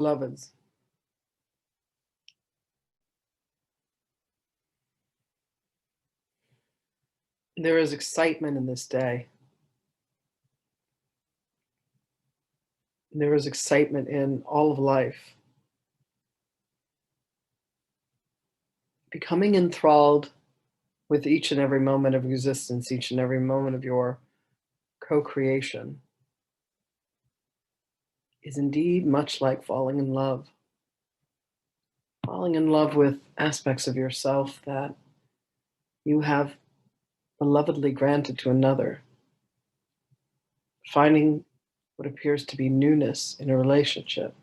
Beloveds, there is excitement in this day. There is excitement in all of life. Becoming enthralled with each and every moment of existence, each and every moment of your co-creation is indeed much like falling in love. Falling in love with aspects of yourself that you have belovedly granted to another. Finding what appears to be newness in a relationship.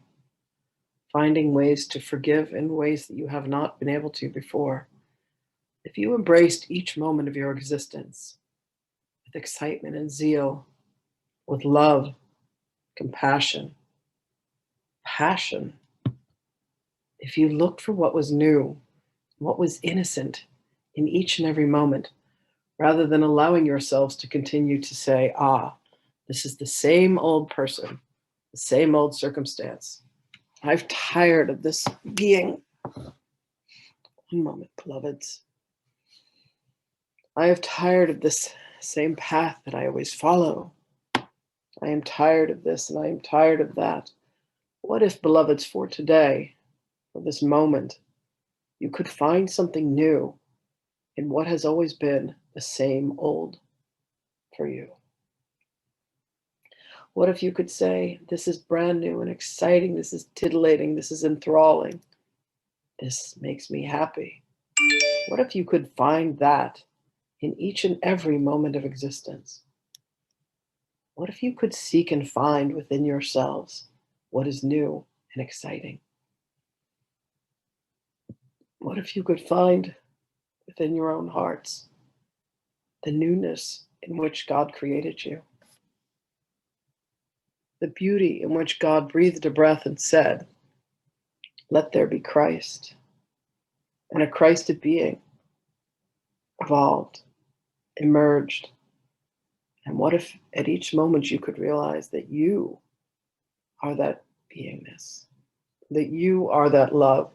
Finding ways to forgive in ways that you have not been able to before. If you embraced each moment of your existence with excitement and zeal, with love, compassion, passion, if you looked for what was new, what was innocent in each and every moment, rather than allowing yourselves to continue to say, this is the same old person, the same old circumstance. I'm tired of this being. One moment, beloveds. I am tired of this same path that I always follow. I am tired of this and I am tired of that. What if, beloveds, for today, for this moment, you could find something new in what has always been the same old for you? What if you could say, this is brand new and exciting, this is titillating, this is enthralling, this makes me happy? What if you could find that in each and every moment of existence? What if you could seek and find within yourselves what is new and exciting? What if you could find within your own hearts the newness in which God created you? The beauty in which God breathed a breath and said, let there be Christ. And a Christed being evolved, emerged. And what if at each moment you could realize that you are that beingness, that you are that love,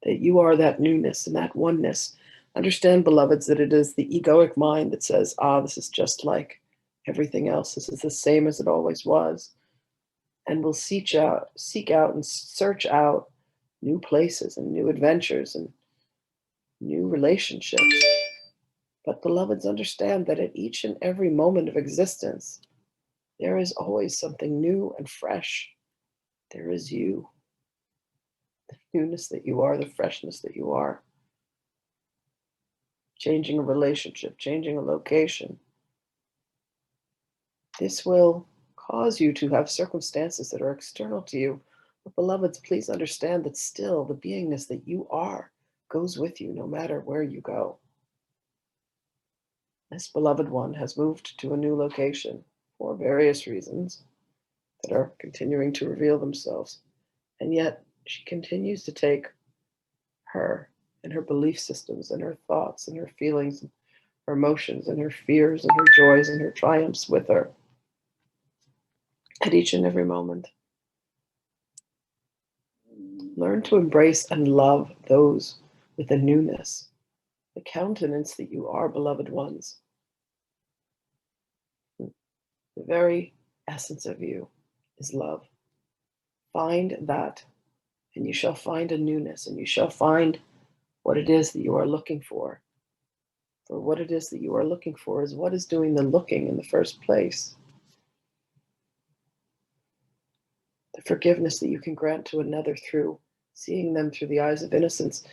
that you are that newness and that oneness? Understand, beloveds, that it is the egoic mind that says, this is just like everything else. This is the same as it always was. And will seek out and search out new places and new adventures and new relationships. But beloveds, understand that at each and every moment of existence, there is always something new and fresh. There is you, the newness that you are, the freshness that you are. Changing a relationship, changing a location. This will cause you to have circumstances that are external to you. But beloveds, please understand that still the beingness that you are goes with you no matter where you go. This beloved one has moved to a new location for various reasons that are continuing to reveal themselves. And yet she continues to take her and her belief systems and her thoughts and her feelings and her emotions and her fears and her joys and her triumphs with her at each and every moment. Learn to embrace and love those with the newness, the countenance that you are, beloved ones. The very essence of you is love. Find that, and you shall find a newness, and you shall find what it is that you are looking for. For what it is that you are looking for is what is doing the looking in the first place. The forgiveness that you can grant to another through seeing them through the eyes of innocence,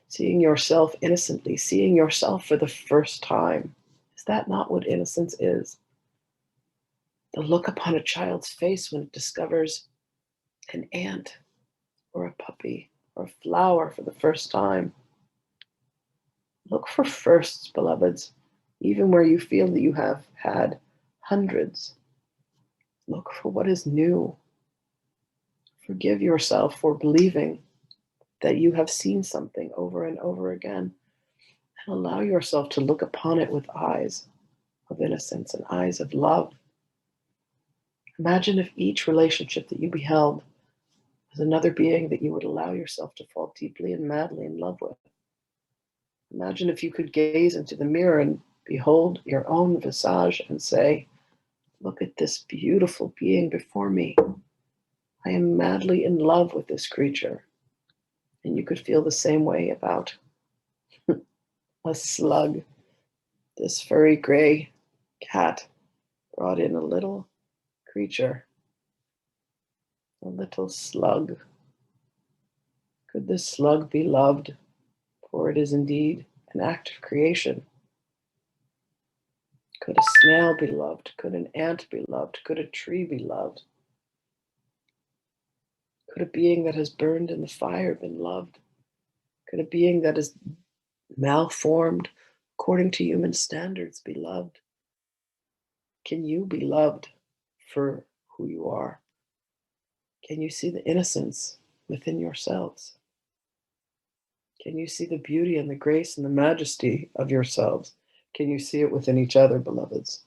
seeing yourself innocently, seeing yourself for the first time. Is that not what innocence is? The look upon a child's face when it discovers an ant or a puppy or a flower for the first time. Look for firsts, beloveds, even where you feel that you have had hundreds. Look for what is new. Forgive yourself for believing that you have seen something over and over again, and allow yourself to look upon it with eyes of innocence and eyes of love. Imagine if each relationship that you beheld as another being that you would allow yourself to fall deeply and madly in love with. Imagine if you could gaze into the mirror and behold your own visage and say, look at this beautiful being before me. I am madly in love with this creature. And you could feel the same way about a slug. This furry gray cat brought in a little creature, a little slug. Could this slug be loved? For it is indeed an act of creation. Could a snail be loved? Could an ant be loved? Could a tree be loved? Could a being that has burned in the fire been loved? Could a being that is malformed according to human standards be loved? Can you be loved for who you are? Can you see the innocence within yourselves? Can you see the beauty and the grace and the majesty of yourselves? Can you see it within each other, beloveds?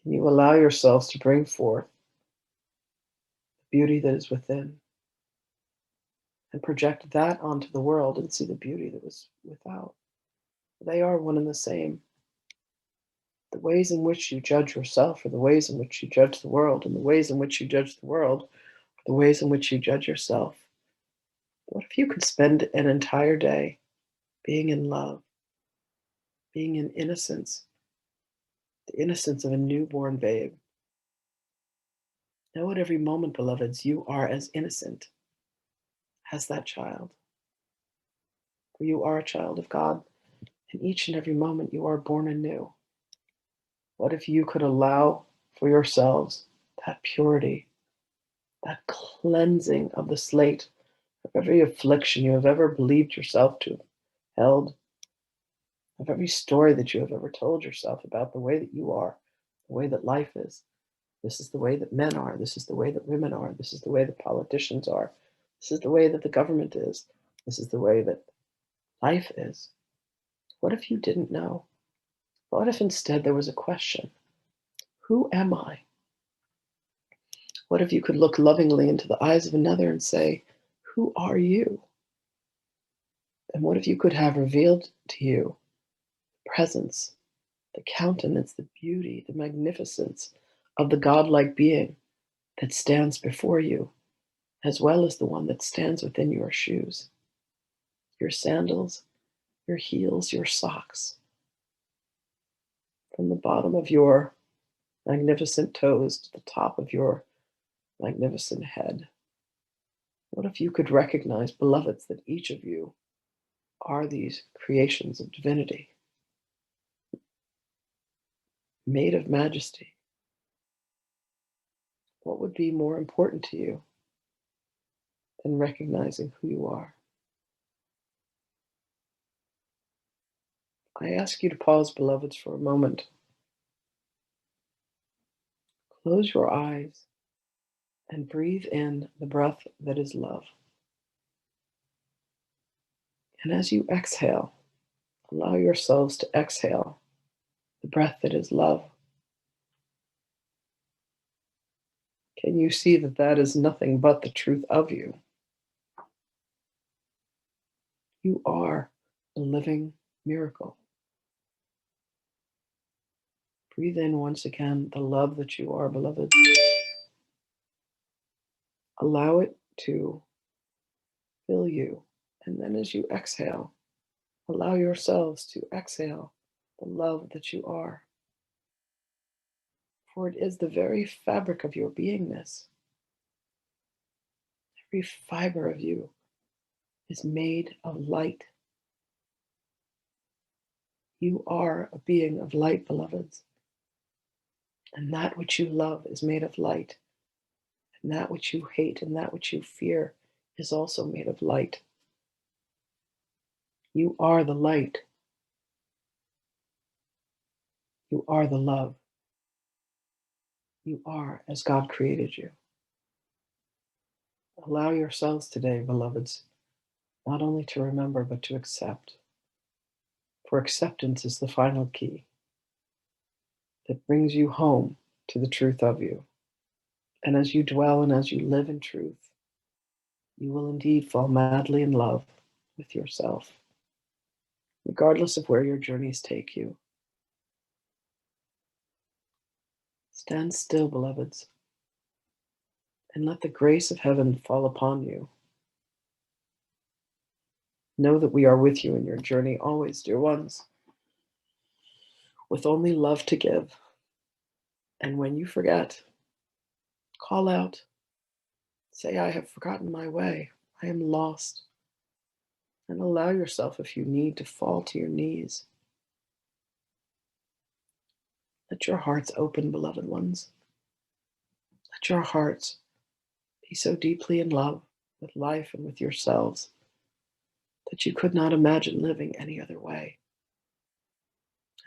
Can you allow yourselves to bring forth the beauty that is within and project that onto the world and see the beauty that was without? They are one and the same. The ways in which you judge yourself are the ways in which you judge the world, and the ways in which you judge the world are the ways in which you judge yourself. What if you could spend an entire day being in love, being in innocence, the innocence of a newborn babe? Know at every moment, beloveds, you are as innocent as that child. For you are a child of God, and each and every moment you are born anew. What if you could allow for yourselves that purity, that cleansing of the slate of every affliction you have ever believed yourself to have held, of every story that you have ever told yourself about the way that you are, the way that life is? This is the way that men are. This is the way that women are. This is the way that politicians are. This is the way that the government is. This is the way that life is. What if you didn't know? What if instead there was a question? Who am I? What if you could look lovingly into the eyes of another and say, who are you? And what if you could have revealed to you the presence, the countenance, the beauty, the magnificence of the godlike being that stands before you, as well as the one that stands within your shoes, your sandals, your heels, your socks, from the bottom of your magnificent toes to the top of your magnificent head? What if you could recognize, beloveds, that each of you are these creations of divinity, made of majesty? What would be more important to you than recognizing who you are? I ask you to pause, beloveds, for a moment. Close your eyes and breathe in the breath that is love. And as you exhale, allow yourselves to exhale the breath that is love. Can you see that that is nothing but the truth of you? You are a living miracle. Breathe in once again the love that you are, beloved. Allow it to fill you. And then as you exhale, allow yourselves to exhale the love that you are. For it is the very fabric of your beingness. Every fiber of you is made of light. You are a being of light, beloveds. And that which you love is made of light. And that which you hate and that which you fear is also made of light. You are the light. You are the love. You are as God created you. Allow yourselves today, beloveds, not only to remember, but to accept. For acceptance is the final key that brings you home to the truth of you. And as you dwell and as you live in truth, you will indeed fall madly in love with yourself, regardless of where your journeys take you. Stand still, beloveds, and let the grace of heaven fall upon you. Know that we are with you in your journey always, dear ones, with only love to give. And when you forget, call out, say, I have forgotten my way, I am lost. And allow yourself, if you need, to fall to your knees. Let your hearts open, beloved ones. Let your hearts be so deeply in love with life and with yourselves that you could not imagine living any other way.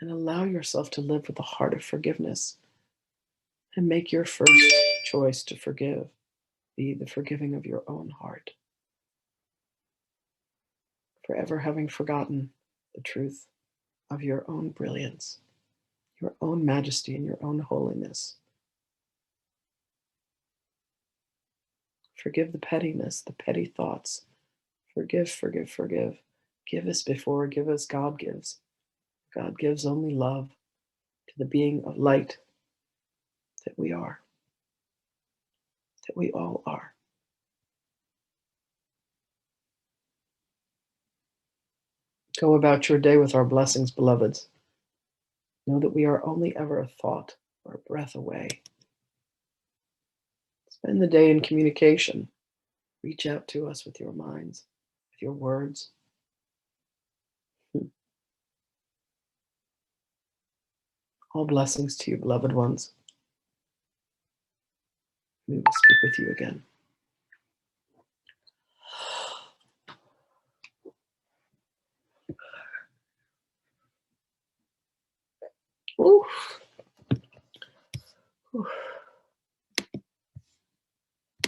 And allow yourself to live with a heart of forgiveness, and make your first choice to forgive be the forgiving of your own heart, forever having forgotten the truth of your own brilliance, your own majesty, and your own holiness. Forgive the pettiness, the petty thoughts. Forgive, forgive, forgive. Give as before, give as God gives. God gives only love to the being of light that we are, that we all are. Go about your day with our blessings, beloveds. Know that we are only ever a thought or a breath away. Spend the day in communication. Reach out to us with your minds, with your words. All blessings to you, beloved ones. We will speak with you again. Oof.